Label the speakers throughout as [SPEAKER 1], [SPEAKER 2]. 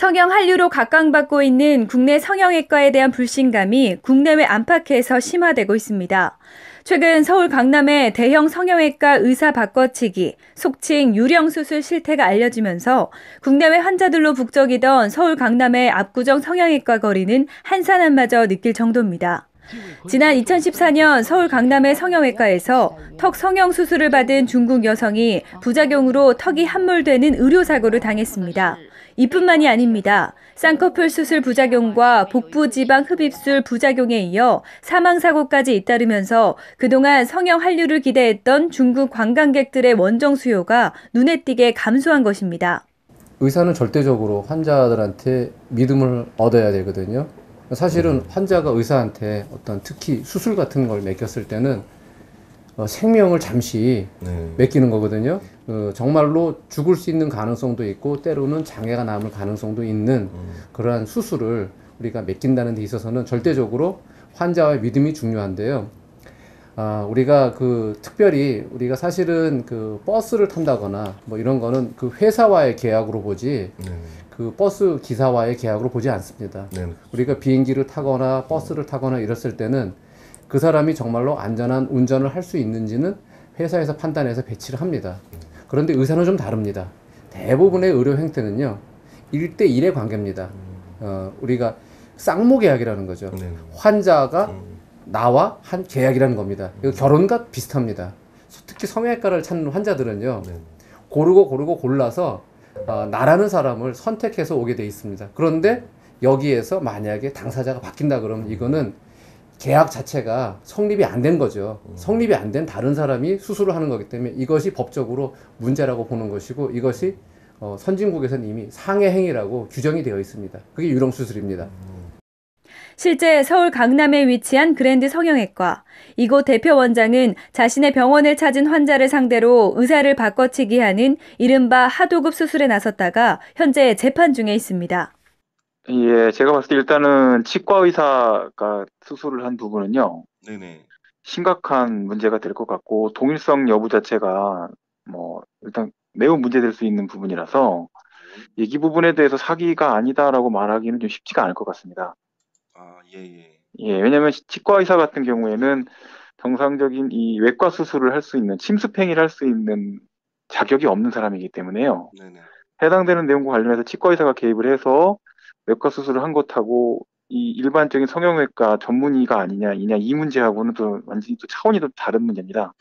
[SPEAKER 1] 성형 한류로 각광받고 있는 국내 성형외과에 대한 불신감이 국내외 안팎에서 심화되고 있습니다. 최근 서울 강남의 대형 성형외과 의사 바꿔치기, 속칭 유령수술 실태가 알려지면서 국내외 환자들로 북적이던 서울 강남의 압구정 성형외과 거리는 한산한마저 느낄 정도입니다. 지난 2014년 서울 강남의 성형외과에서 턱 성형 수술을 받은 중국 여성이 부작용으로 턱이 함몰되는 의료사고를 당했습니다. 이뿐만이 아닙니다. 쌍꺼풀 수술 부작용과 복부지방 흡입술 부작용에 이어 사망사고까지 잇따르면서 그동안 성형 한류를 기대했던 중국 관광객들의 원정 수요가 눈에 띄게 감소한 것입니다.
[SPEAKER 2] 의사는 절대적으로 환자들한테 믿음을 얻어야 되거든요. 사실은 환자가 의사한테 어떤 특히 수술 같은 걸 맡겼을 때는 생명을 잠시 맡기는 거거든요. 정말로 죽을 수 있는 가능성도 있고 때로는 장애가 남을 가능성도 있는 그러한 수술을 우리가 맡긴다는 데 있어서는 절대적으로 환자와의 믿음이 중요한데요. 우리가 특별히 우리가 사실은 버스를 탄다거나 뭐 이런 거는 회사와의 계약으로 보지 버스 기사와의 계약으로 보지 않습니다. 우리가 비행기를 타거나 버스를 타거나 이랬을 때는 그 사람이 정말로 안전한 운전을 할 수 있는지는 회사에서 판단해서 배치를 합니다. 그런데 의사는 좀 다릅니다. 대부분의 의료 행태는요 1대1의 관계입니다. 우리가 쌍무 계약이라는 거죠. 환자가 나와 한 계약이라는 겁니다. 이거 결혼과 비슷합니다. 특히 성형외과를 찾는 환자들은요 고르고 골라서 나라는 사람을 선택해서 오게 돼 있습니다. 그런데 여기에서 만약에 당사자가 바뀐다 그러면 이거는 계약 자체가 성립이 안 된 거죠. 성립이 안 된 다른 사람이 수술을 하는 거기 때문에 이것이 법적으로 문제라고 보는 것이고 이것이 선진국에서는 이미 상해 행위라고 규정이 되어 있습니다. 그게 유령수술입니다.
[SPEAKER 1] 실제 서울 강남에 위치한 그랜드 성형외과. 이곳 대표 원장은 자신의 병원을 찾은 환자를 상대로 의사를 바꿔치기 하는 이른바 하도급 수술에 나섰다가 현재 재판 중에 있습니다.
[SPEAKER 3] 예, 제가 봤을 때 일단은 치과 의사가 수술을 한 부분은요. 심각한 문제가 될 것 같고 동일성 여부 자체가 일단 매우 문제될 수 있는 부분이라서 이 부분에 대해서 사기가 아니다라고 말하기는 좀 쉽지가 않을 것 같습니다. 예, 왜냐하면 치과 의사 같은 경우에는 정상적인 이 외과 수술을 할 수 있는 침습행위를 할 수 있는 자격이 없는 사람이기 때문에요. 해당되는 내용과 관련해서 치과 의사가 개입을 해서 외과 수술을 한 것하고 이 일반적인 성형외과 전문의가 아니냐 이 문제하고는 또 완전히 또 차원이 또 다른 문제입니다.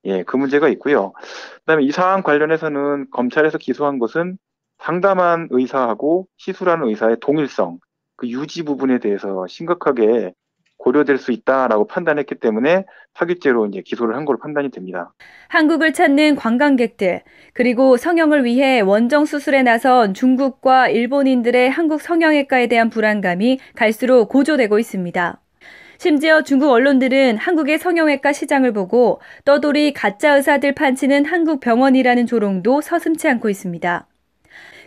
[SPEAKER 3] 예, 그 문제가 있고요. 그다음에 이 사안 관련해서는 검찰에서 기소한 것은 상담한 의사하고 시술하는 의사의 동일성, 그 유지 부분에 대해서 심각하게 고려될 수 있다라고 판단했기 때문에 사기죄로 이제 기소를 한 걸로 판단이 됩니다.
[SPEAKER 1] 한국을 찾는 관광객들, 그리고 성형을 위해 원정 수술에 나선 중국과 일본인들의 한국 성형외과에 대한 불안감이 갈수록 고조되고 있습니다. 심지어 중국 언론들은 한국의 성형외과 시장을 보고 떠돌이 가짜 의사들 판치는 한국 병원이라는 조롱도 서슴지 않고 있습니다.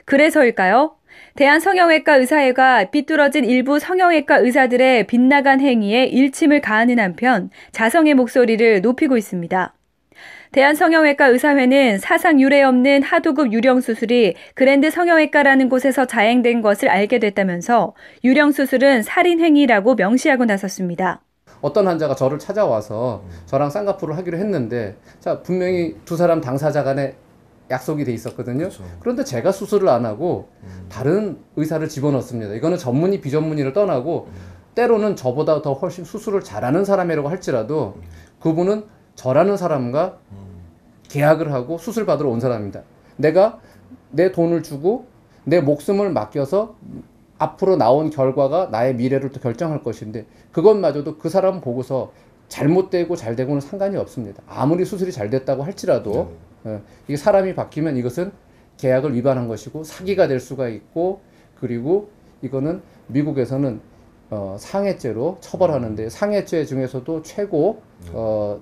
[SPEAKER 1] 그래서일까요? 대한성형외과 의사회가 삐뚤어진 일부 성형외과 의사들의 빗나간 행위에 일침을 가하는 한편 자성의 목소리를 높이고 있습니다. 대한성형외과 의사회는 사상 유례 없는 하도급 유령수술이 그랜드 성형외과라는 곳에서 자행된 것을 알게 됐다면서 유령수술은 살인행위라고 명시하고 나섰습니다.
[SPEAKER 2] 어떤 환자가 저를 찾아와서 저랑 쌍꺼풀을 하기로 했는데 분명히 두 사람 당사자 간에 약속이 돼 있었거든요. 그런데 제가 수술을 안 하고 다른 의사를 집어넣습니다. 이거는 전문의 비전문의를 떠나고 때로는 저보다 더 훨씬 수술을 잘하는 사람이라고 할지라도 그분은 저라는 사람과 계약을 하고 수술 받으러 온 사람입니다. 내가 내 돈을 주고 내 목숨을 맡겨서 앞으로 나온 결과가 나의 미래를 또 결정할 것인데 그것마저도 그 사람 보고서 잘못되고 잘되고는 상관이 없습니다. 아무리 수술이 잘 됐다고 할지라도 이게 사람이 바뀌면 이것은 계약을 위반한 것이고 사기가 될 수가 있고 그리고 이거는 미국에서는 상해죄로 처벌하는데 상해죄 중에서도 최고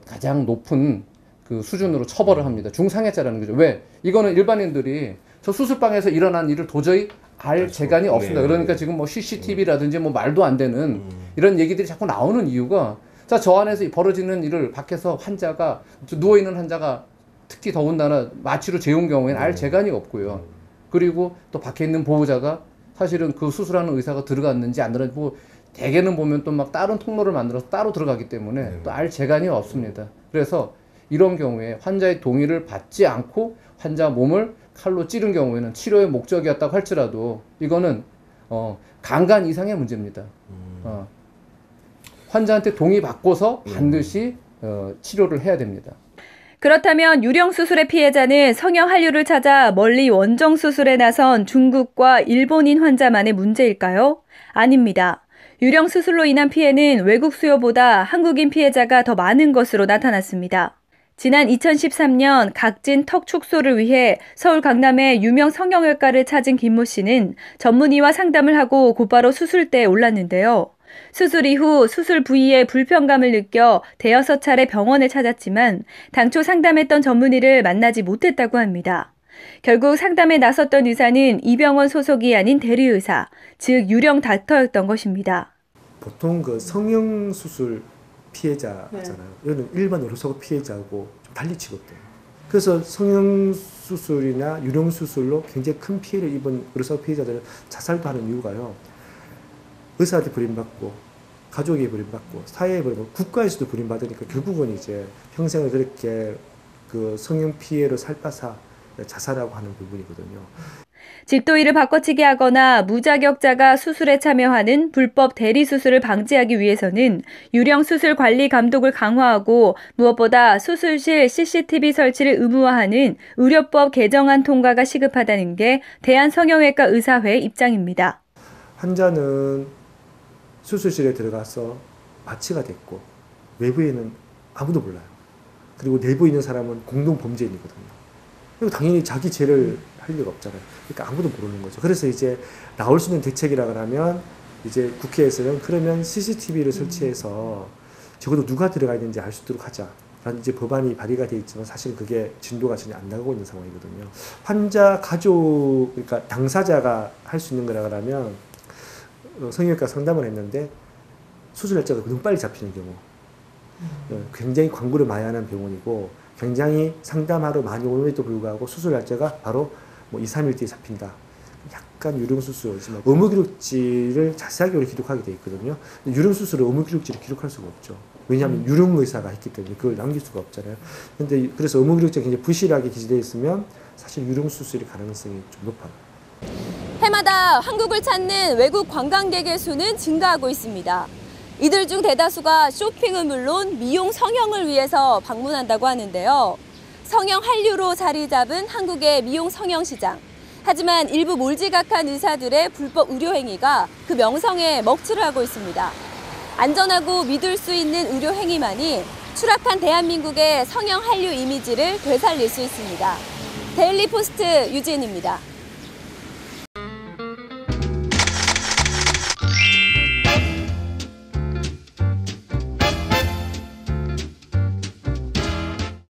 [SPEAKER 2] 가장 높은 그 수준으로 처벌을 합니다. 중상해죄라는 거죠. 왜? 이거는 일반인들이 저 수술방에서 일어난 일을 도저히 알 재간이 없습니다. 그러니까 지금 뭐 CCTV라든지 뭐 말도 안 되는 이런 얘기들이 자꾸 나오는 이유가 저 안에서 벌어지는 일을 밖에서 누워있는 환자가 특히 더군다나 마취로 재운 경우에는 알 재간이 없고요. 그리고 또 밖에 있는 보호자가 사실은 그 수술하는 의사가 들어갔는지 안 들어갔는지 뭐 대개는 보면 또 막 다른 통로를 만들어서 따로 들어가기 때문에 또 알 재간이 없습니다. 그래서 이런 경우에 환자의 동의를 받지 않고 환자 몸을 칼로 찌른 경우에는 치료의 목적이었다고 할지라도 이거는 강간 이상의 문제입니다. 환자한테 동의 받고서 반드시 치료를 해야 됩니다.
[SPEAKER 1] 그렇다면 유령 수술의 피해자는 성형 한류를 찾아 멀리 원정 수술에 나선 중국과 일본인 환자만의 문제일까요? 아닙니다. 유령 수술로 인한 피해는 외국 수요보다 한국인 피해자가 더 많은 것으로 나타났습니다. 지난 2013년 각진 턱 축소를 위해 서울 강남의 유명 성형외과를 찾은 김모 씨는 전문의와 상담을 하고 곧바로 수술대에 올랐는데요. 수술 이후 수술 부위에 불편감을 느껴 대여섯 차례 병원을 찾았지만 당초 상담했던 전문의를 만나지 못했다고 합니다. 결국 상담에 나섰던 의사는 이 병원 소속이 아닌 대리의사, 즉 유령 닥터였던 것입니다.
[SPEAKER 4] 보통 그 성형수술 피해자잖아요. 이거는 일반 의료사고 피해자하고 좀 달리 취급돼요. 그래서 성형수술이나 유령수술로 굉장히 큰 피해를 입은 의료사고 피해자들은 자살도 하는 이유가요. 의사한테 버림받고, 가족에 버림받고, 사회에 버림받고, 국가에서도 버림받으니까 결국은 이제 평생을 그렇게 그 성형 피해로 살빠사 자살하고 하는 부분이거든요.
[SPEAKER 1] 집도의를 바꿔치기 하거나 무자격자가 수술에 참여하는 불법 대리수술을 방지하기 위해서는 유령 수술 관리 감독을 강화하고 무엇보다 수술실 CCTV 설치를 의무화하는 의료법 개정안 통과가 시급하다는 게 대한성형외과 의사회 입장입니다.
[SPEAKER 4] 환자는 수술실에 들어가서 마취가 됐고 외부에는 아무도 몰라요. 그리고 내부에 있는 사람은 공동범죄인이거든요. 그리고 당연히 자기 죄를 할 리가 없잖아요. 그러니까 아무도 모르는 거죠. 그래서 이제 나올 수 있는 대책이라고 하면 이제 국회에서는 그러면 CCTV를 설치해서 적어도 누가 들어가 있는지 알 수 있도록 하자. 라는 이제 법안이 발의가 돼 있지만 사실 그게 진도가 전혀 안 나가고 있는 상황이거든요. 환자 가족, 그러니까 당사자가 할 수 있는 거라 그러면 성형외과 상담을 했는데 수술 날짜가 너무 빨리 잡히는 경우, 굉장히 광고를 많이 하는 병원이고 굉장히 상담하러 많이 오는데도 불구하고 수술 날짜가 바로 뭐 2, 3일 뒤에 잡힌다. 약간 유령수술이지만 의무기록지를 자세하게 우리 기록하게 돼 있거든요. 유령수술은 의무기록지를 기록할 수가 없죠. 왜냐하면 유령의사가 했기 때문에 그걸 남길 수가 없잖아요. 근데 그래서 의무기록지가 굉장히 부실하게 기재되어 있으면 사실 유령수술의 가능성이 좀 높아요.
[SPEAKER 5] 해마다 한국을 찾는 외국 관광객의 수는 증가하고 있습니다. 이들 중 대다수가 쇼핑은 물론 미용 성형을 위해서 방문한다고 하는데요. 성형 한류로 자리 잡은 한국의 미용 성형 시장. 하지만 일부 몰지각한 의사들의 불법 의료 행위가 그 명성에 먹칠을 하고 있습니다. 안전하고 믿을 수 있는 의료 행위만이 추락한 대한민국의 성형 한류 이미지를 되살릴 수 있습니다. 데일리포스트 유지은입니다.